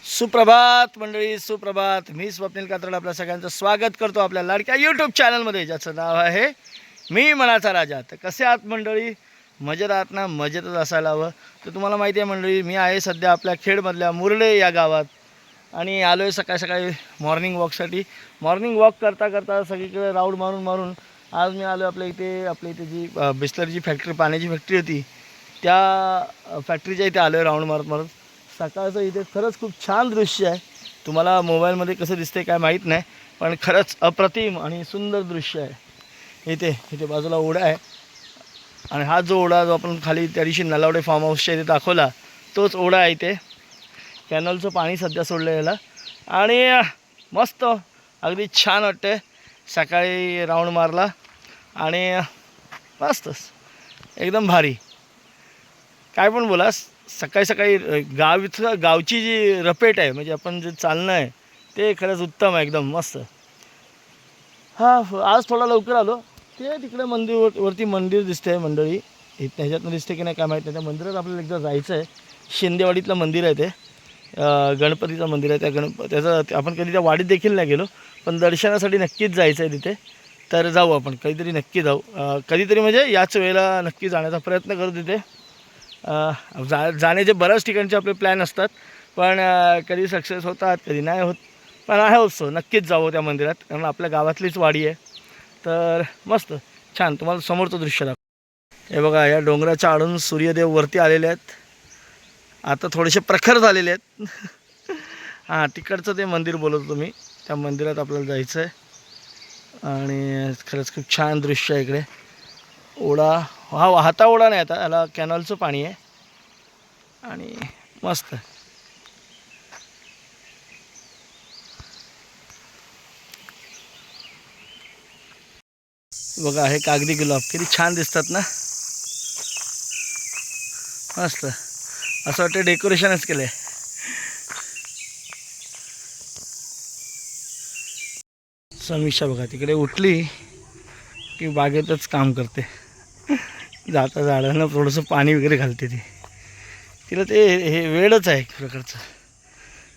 सुप्रभात मंडळी, सुप्रभात. मी स्वप्नील कात्रड आपल्या सगळ्यांचं स्वागत करतो आपल्या लाडक्या यूट्यूब चॅनलमध्ये, ज्याचं नाव आहे मी मनाचा राजा. तर कसे आहात मंडळी? मजेत आहात ना? मजेतच असायला हवं. तर तुम्हाला माहिती आहे मंडळी, मी आहे सध्या आपल्या खेडमधल्या मुरडे या गावात आणि आलो आहे सकाळी सकाळी मॉर्निंग वॉकसाठी. मॉर्निंग वॉक करता करता सगळीकडे राऊंड मारून आज मी आलो आपल्या इथे जी बिस्लरीची फॅक्टरी, पाण्याची फॅक्टरी होती, त्या फॅक्टरीच्या इथे आलो आहे राऊंड मारत. सकाळचं इथे खरंच खूप छान दृश्य आहे. तुम्हाला मोबाईलमध्ये कसं दिसते काय माहीत नाही, पण खरंच अप्रतिम आणि सुंदर दृश्य आहे. इथे बाजूला ओढा आहे आणि हा जो ओढा जो आपण खाली त्या दिवशी नलावडे फार्म हाऊसच्या इथे दाखवला, तोच ओढा आहे. इथे कॅनलचं पाणी सध्या सोडलं याला आणि मस्त अगदी छान वाटते. सकाळी राऊंड मारला आणि मस्तच एकदम भारी. काय पण बोला, सकाळी सकाळी गावची जी रपेट आहे, म्हणजे आपण जे चालणं आहे ते खरंच उत्तम आहे, एकदम मस्त. आज थोडा लवकर आलो. ते तिकडे वरती मंदिर दिसते आहे मंडळी, ह्याच्यातनं दिसते की नाही काय माहीत नाही. त्या मंदिरात आपल्याला एकदा जायचं आहे. शिंदेवाडीतलं मंदिर आहे ते, गणपतीचं मंदिर आहे. त्याचं आपण कधी त्या वाडीत देखील नाही गेलो, पण दर्शनासाठी नक्कीच जायचं आहे तिथे. तर जाऊ आपण कधीतरी, नक्की जाऊ. कधीतरी म्हणजे याच वेळेला नक्की जाण्याचा प्रयत्न करू तिथे. जाण्याचे बऱ्याच ठिकाणचे आपले प्लॅन असतात, पण कधी सक्सेस होतात, कधी नाही होत. पण आहे उत्सव, नक्कीच जावं त्या मंदिरात, कारण आपल्या गावातलीच वाडी आहे. तर मस्त छान. तुम्हाला समोरचं दृश्य दाखव. हे बघा, या डोंगराच्या आडून सूर्यदेव वरती आलेले आहेत. आता थोडेसे प्रखर झालेले आहेत. तिकडचं ते मंदिर बोलतो मी, त्या मंदिरात आपल्याला जायचं आहे. आणि खरंच खूप छान दृश्य आहे इकडे. ओढा वाहता ओढा नाही, आता याला कॅनलचं पाणी आहे आणि मस्त. बघा, हे कागदी गुलाब किती छान दिसतात ना, मस्त. असं वाटतं डेकोरेशनच केलं आहे. समीक्षा बघा तिकडे उठली की बागेतच काम करते. जाता झाडांना थोडंसं पाणी वगैरे घालते ती. तिला ते हे वेळच आहे एक प्रकारचं.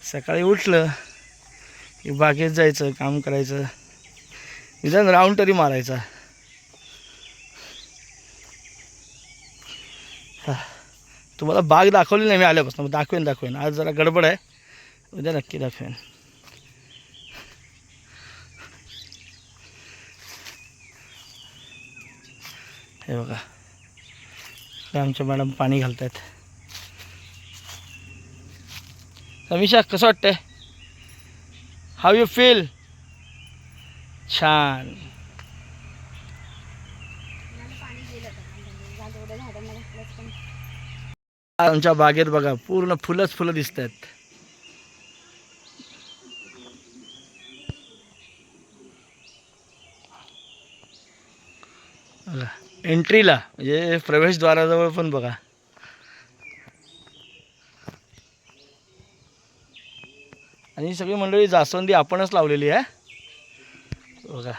सकाळी उठलं की बागेत जायचं, काम करायचं, निदान राऊंड तरी मारायचा. तुम्हाला बाग दाखवली नाही मी आल्यापासून, मग दाखवेन. आज जरा गडबड आहे, उद्या नक्की दाखवेन. हे बघा, आमच्या मॅडम पाणी घालत आहेत. समीक्षा, कसं वाटतंय? How you feel? छान. आमच्या बागेत बघा, पूर्ण फुलं दिसत आहेत. बघा, एंट्रीला म्हणजे प्रवेशद्वाराजवळ पण बघा. आणि ही सगळी मंडळी जास्वंदी आपणच लावलेली आहे बघा,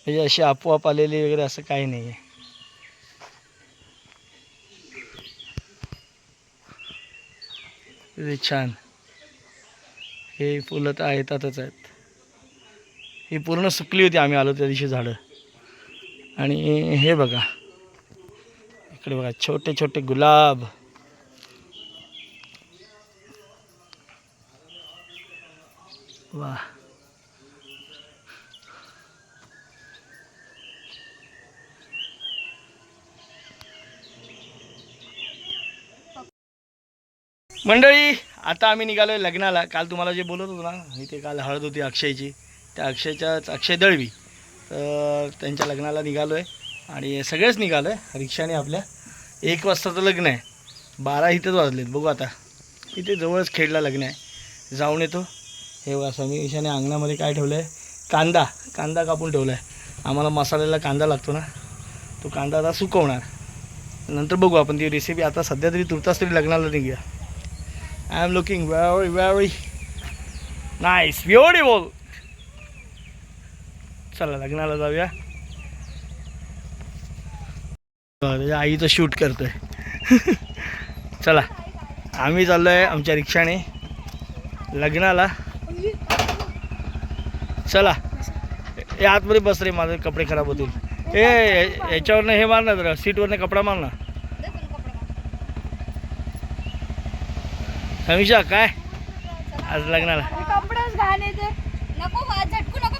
म्हणजे अशी आपोआप आलेली वगैरे असं काही नाही आहे. किती छान. हे फुलं तर येतातच आहेत. ही पूर्ण सुकली होती आम्ही आलो त्या दिवशी झाडं. आणि हे बघा, इकडे बघा, छोटे छोटे गुलाब. वा, मंडळी आता आम्ही निघालो आहे लग्नाला. काल तुम्हाला जे बोलत होतो ना, इथे काल हळद होती अक्षयची, त्या अक्षय दळवी. तर त्यांच्या लग्नाला निघालो आहे आणि सगळेच निघालो आहे रिक्षाने. आपल्या 1 वाजताचं लग्न आहे, 12 इथेच वाजलेत. बघू आता, इथे जवळच खेडला लग्न आहे, जाऊन येतो. हे बघा, समीक्षाने अंगणामध्ये काय ठेवलं आहे, कांदा कापून ठेवला आहे. आम्हाला मसाल्याला कांदा लागतो ना, तो कांदा आता सुकवणार, नंतर बघू आपण ती रेसिपी. आता सध्या तरी तुर्तास तरी लग्नाला निघूया. I am looking very very nice, beautiful. चला लग्नाला जाऊया. त्याच्या आईचं शूट करतोय. चला आम्ही चाललोय आमच्या रिक्षाने लग्नाला. चला ए आतमध्ये बस रे, माझे कपडे खराब होतील. याच्यावरनं हे मार ना जरा, सीटवरनं कपडा मार ना. समीक्षा काय आज लग्नाला?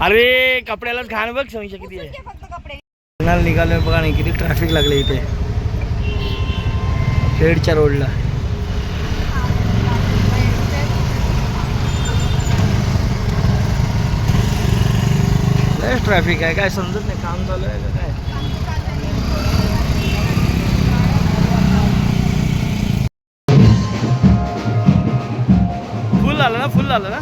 अरे कपड्यालाच घाण बघ समीक्षा किती आहे. लग्नाला निघालोय बघा नाही किती ट्रॅफिक लागले इथे खेडच्या रोडला. लयच ट्रॅफिक आहे, काय समजत नाही, काम चालू आहे का काय. फुल आलं ना, फुल आलं ना.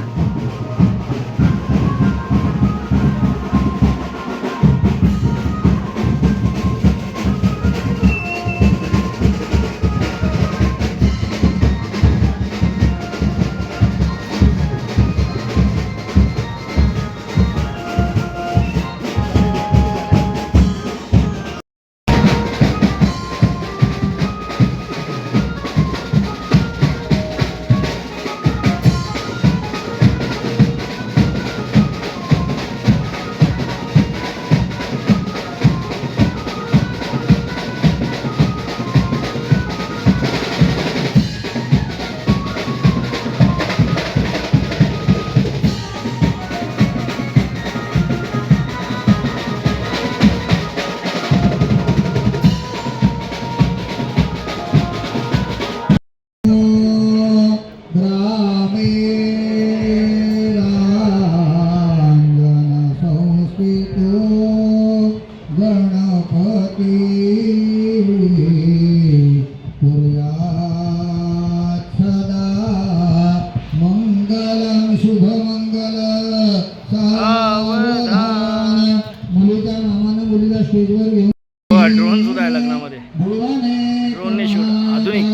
ड्रोन सुद्धा आहे लग्नामध्ये, ड्रोनने शूट आधुनिक.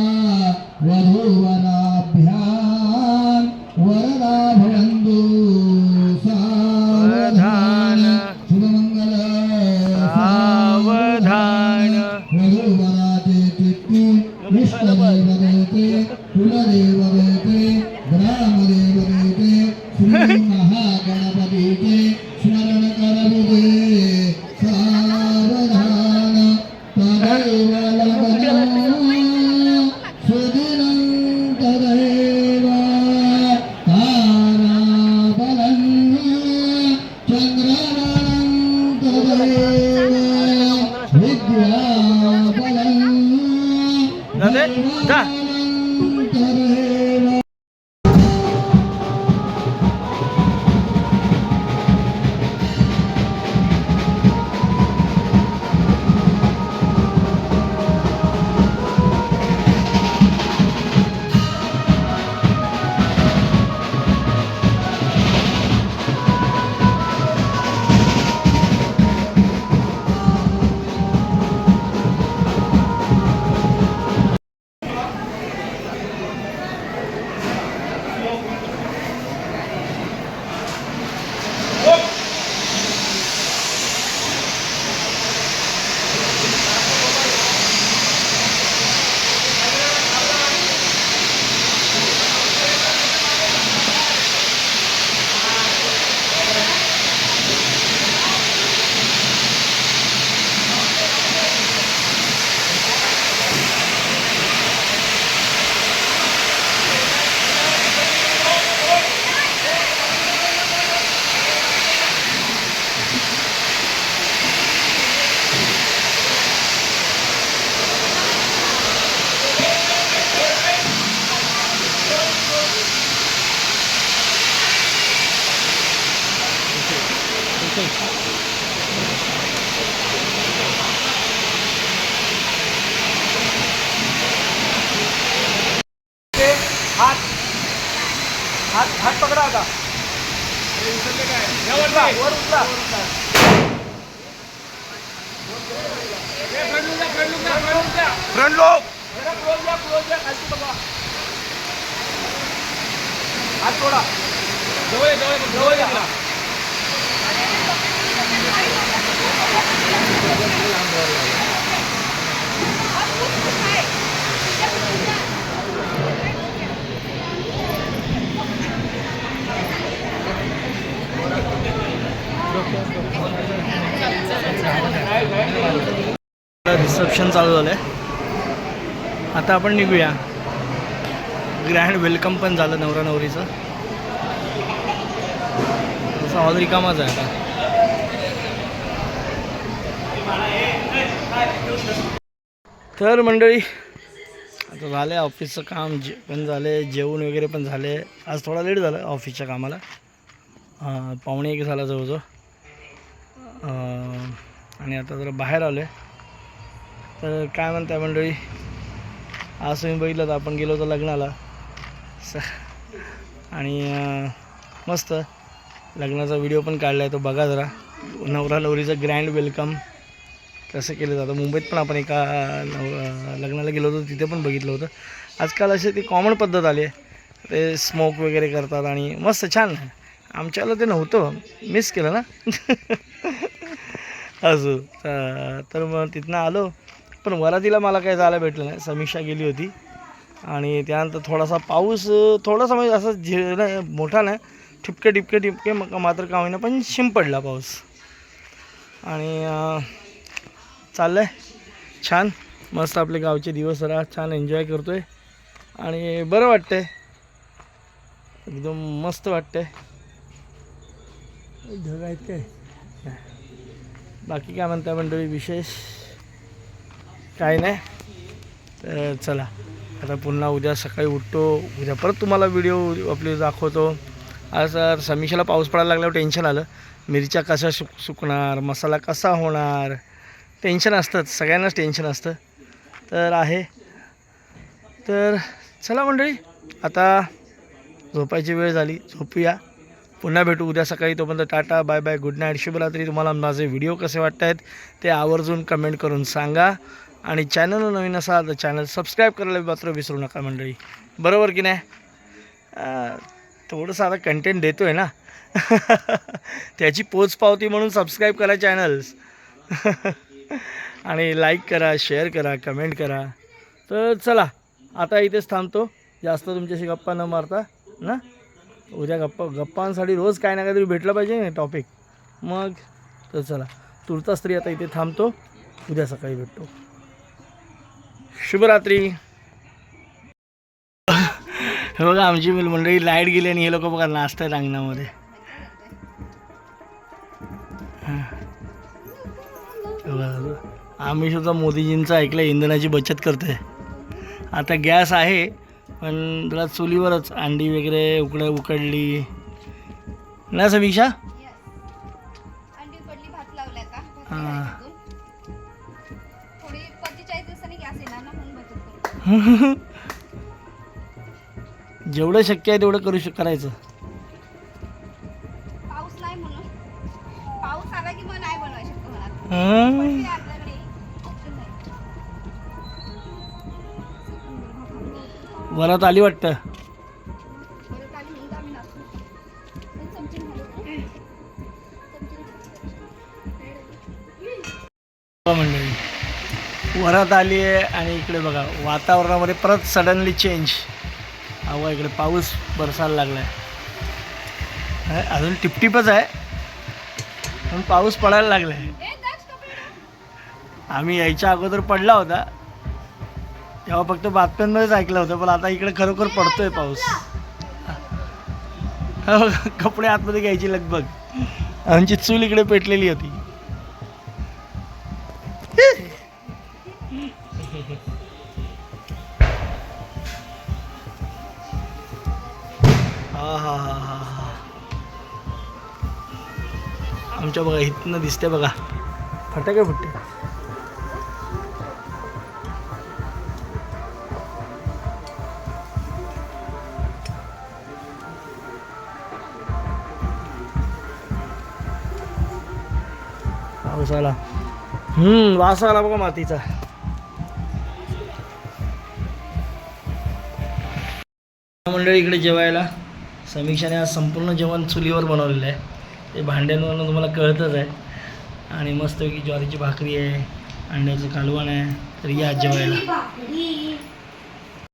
सावधान महागणपतीचे स्मरण करते. सावधान तदैव लग्नं सुदिनं तदैव ताराबलं चंद्रबलं तदैव विद्याबलं जा. तदैव. हात हात हात पकडा आता. वर उचला, वर उचला. फ्रंट लोक क्लोज द्या खालची बघा. हात सोडा, जवळ जवळ या. रिसेप्शन चालू झालं आहे. आता आपण निघूया. ग्रँड वेलकम पण झालं नवरा नवरीचं. तसा हॉल रिकामाच आहे आता. तर मंडळी आता झालं आहे ऑफिसचं काम पण झालं आहे, जेवण वगैरे पण झाले. आज थोडा लेट झालं ऑफिसच्या कामाला. 1:45 झाला जवळजवळ. आणि आता जरा बाहेर आलो आहे. तर काय म्हणताय मंडळी, आज तुम्ही बघितलं तर आपण गेलो होतो लग्नाला आणि मस्त लग्नाचा व्हिडिओ पण काढला आहे, तो बघा जरा. नवरा नवरीचं ग्रँड वेलकम कसं केलं जातं. मुंबईत पण आपण एका लग्नाला गेलो होतो, तिथे पण बघितलं होतं. आजकाल अशी ती कॉमन पद्धत आली आहे, ते स्मोक वगैरे करतात आणि मस्त छान आहे. आमच्याला ते नव्हतं, मिस केलं ना. असं तर मग तिथनं आलो, पण वरातीला मला काही जायला भेटलं नाही. समीक्षा गेली होती आणि त्यानंतर थोडासा पाऊस, थोडासा म्हणजे असं मोठा नाही, ठिपके मात्र का होईना पण शिंपडला पाऊस. आणि चाललं आहे छान मस्त. आपले गावचे दिवस जरा छान एन्जॉय करतो आहे आणि बरं वाटतं आहे, एकदम मस्त वाटतं आहे. ढग आहेत काय, बाकी काय म्हणताय मंडळी, विशेष काय नाही. तर चला आता पुन्हा उद्या सकाळी उठतो, उद्या परत तुम्हाला व्हिडिओ आपले दाखवतो. आज समीक्षाला पाऊस पडायला लागल्यावर टेन्शन आलं. मिरच्या कशा सुकणार, मसाला कसा होणार, टेन्शन असतंच, सगळ्यांनाच टेन्शन असतं. तर आहे तर चला मंडळी, आता झोपायची वेळ झाली, झोपूया. पुन्हा भेटू उद्या सकाळी. तोपर्यंत tata, bye bye, good night, शुभरात्री. तुम्हाला माझे व्हिडिओ कसे वाटत आहेत ते आवर्जून कमेंट करून सांगा. आणि चॅनलला नवीन असाल तर चॅनल सबस्क्राईब करायला मात्र विसरू नका मंडळी, बरोबर की नाही. थोडंसं आता कंटेंट देतो आहे ना, त्याची पोच पावती म्हणून सबस्क्राईब करा चॅनल्स. आणि लाईक करा, शेअर करा, कमेंट करा. तर चला आता इथेच थांबतो, जास्त तुमच्याशी गप्पा न मारता ना. उद्या गप्पांसाठी रोज काय ना काहीतरी भेटलं पाहिजे ना टॉपिक. मग तर चला तुर्तास तरी आता इथे थांबतो, उद्या सकाळी भेटतो. शुभरात्री. हे बघा आमची मंडळी लाईट गेली आणि हे लोक बघा नाचत आहेत अंगणामध्ये. आम्ही सुद्धा मोदीजींचं ऐकलं, इंधनाची बचत करते. आता गॅस आहे पण जरा चुलीवरच अंडी वगैरे उकडली ना समीक्षा. अंडी उकडली, भात लावला का. हां थोडी 45 दिवसांनी गॅस येणार ना, म्हणून बचत करू. जेवढं शक्य आहे तेवढं करायचं. पाऊस नाही म्हणून, पाऊस आला की मग नाही बनवायला शकतो मला. आपल्याकडे option नाही. वरात आली वाटतं. परत आली म्हणून आम्ही नाचतो. पण चमची घालू का? मंडळी वरात आली आहे आणि इकडे बघा वातावरणामध्ये परत सडनली चेंज. हवा इकडे पाऊस बरसायला लागला आहे. अजून टिपटिपच आहे पण पाऊस पडायला लागला आहे. आम्ही यायच्या अगोदर पडला होता तेव्हा फक्त बातम्यांमध्येच ऐकलं होतं, पण आता इकडे खरोखर पडतोय पाऊस. कपडे आतमध्ये घ्यायची लगबग. आमची चूल इकडे पेटलेली होती. हा आमच्या बघा इथनं दिसते बघा फटाके फुटते. पाऊस आला, वास आला बघा मातीचा. मंडळी इकडे जेवायला समीक्षाने आज संपूर्ण जेवण चुलीवर बनवलेलं आहे. ते भांड्यांवरनं तुम्हाला कळतच आहे. आणि मस्तपैकी ज्वारीची भाकरी आहे, अंड्याचं कालवण आहे. तर या जेवायला.